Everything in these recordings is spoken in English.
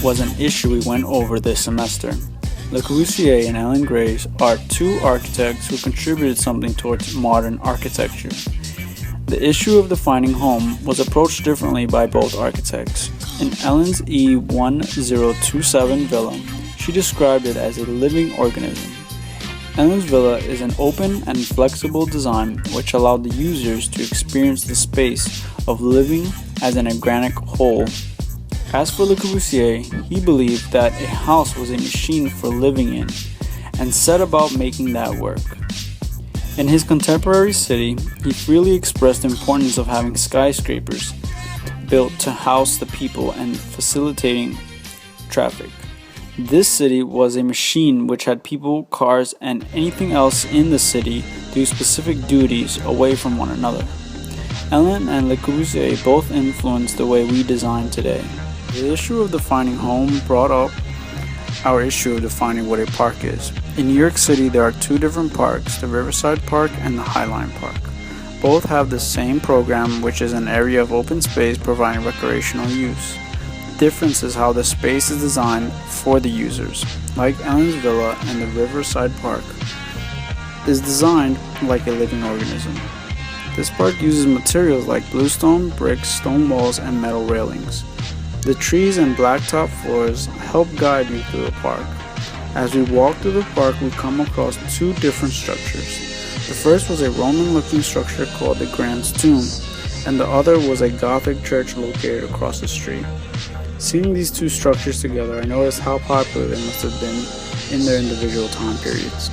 was an issue we went over this semester. Le Corbusier and Ellen Graves are two architects who contributed something towards modern architecture. The issue of defining home was approached differently by both architects. In Ellen's E1027 villa, she described it as a living organism. Ellen's villa is an open and flexible design which allowed the users to experience the space of living as an organic whole. As for Le Corbusier, he believed that a house was a machine for living in and set about making that work. In his contemporary city, he freely expressed the importance of having skyscrapers built to house the people and facilitating traffic. This city was a machine which had people, cars, and anything else in the city do specific duties away from one another. Ellen and Le Corbusier both influenced the way we design today. The issue of defining home brought up our issue of defining what a park is. In New York City, there are two different parks, the Riverside Park and the Highline Park. Both have the same program, which is an area of open space providing recreational use. The difference is how the space is designed for the users. Like Ellen's Villa and the Riverside Park is designed like a living organism. This park uses materials like bluestone, bricks, stone walls, and metal railings. The trees and blacktop floors help guide you through the park. As we walk through the park, we come across two different structures. The first was a Roman-looking structure called the Grand's Tomb, and the other was a Gothic church located across the street. Seeing these two structures together, I noticed how popular they must have been in their individual time periods.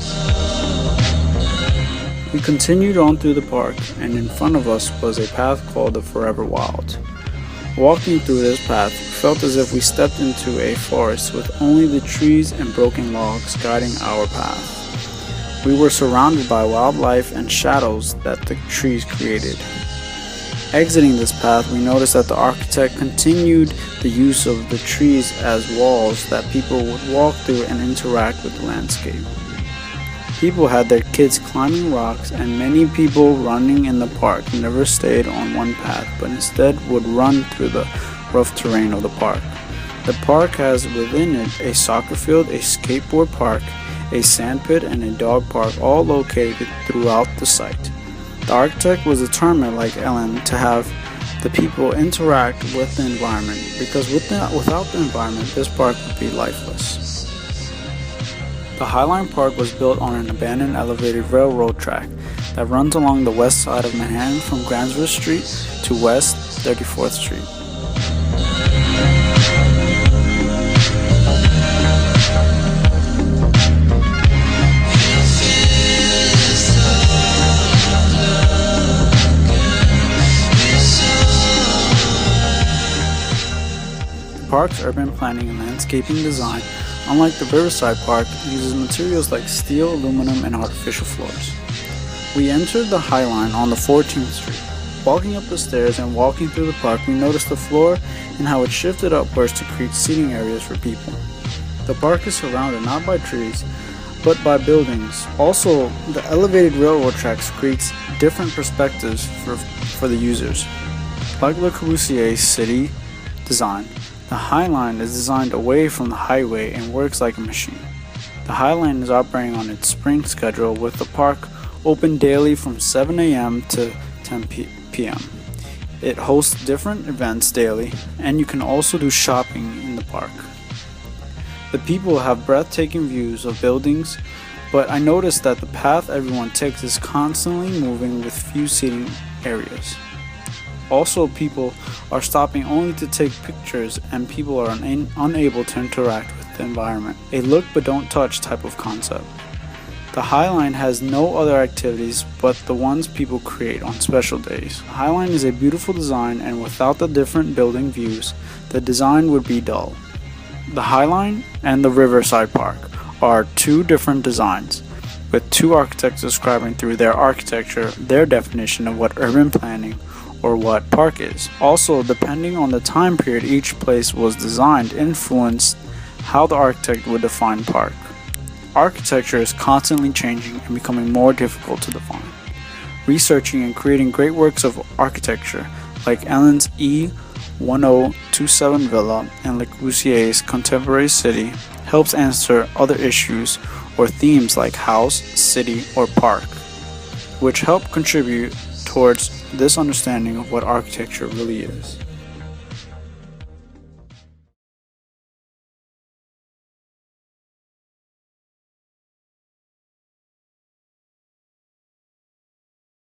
We continued on through the park, and in front of us was a path called the Forever Wild. Walking through this path, we felt as if we stepped into a forest with only the trees and broken logs guiding our path. We were surrounded by wildlife and shadows that the trees created. Exiting this path, we noticed that the architect continued the use of the trees as walls that people would walk through and interact with the landscape. People had their kids climbing rocks, and many people running in the park never stayed on one path, but instead would run through the rough terrain of the park. The park has within it a soccer field, a skateboard park, a sand pit, and a dog park, all located throughout the site. The architect was determined, like Ellen, to have the people interact with the environment, because without the environment, this park would be lifeless. The Highline Park was built on an abandoned elevated railroad track that runs along the west side of Manhattan from Grandsville Street to West 34th Street. The park's urban planning and landscaping design, unlike the Riverside Park, uses materials like steel, aluminum, and artificial floors. We entered the Highline on the 14th Street. Walking up the stairs and walking through the park, we noticed the floor and how it shifted upwards to create seating areas for people. The park is surrounded not by trees, but by buildings. Also, the elevated railroad tracks creates different perspectives for the users. Like Le Corbusier's city design, the Highline is designed away from the highway and works like a machine. The Highline is operating on its spring schedule, with the park open daily from 7 a.m. to 10 p.m. It hosts different events daily, and you can also do shopping in the park. The people have breathtaking views of buildings, but I noticed that the path everyone takes is constantly moving with few seating areas. Also, people are stopping only to take pictures, and people are unable to interact with the environment. A look but don't touch type of concept. The Highline has no other activities but the ones people create on special days. The Highline is a beautiful design, and without the different building views, the design would be dull. The Highline and the Riverside Park are two different designs, with two architects describing through their architecture their definition of what urban planning or what park is. Also, depending on the time period each place was designed influenced how the architect would define park. Architecture is constantly changing and becoming more difficult to define. Researching and creating great works of architecture like Ellen's 1027 villa and Le Corbusier's contemporary city helps answer other issues or themes like house, city, or park, which help contribute towards this understanding of what architecture really is.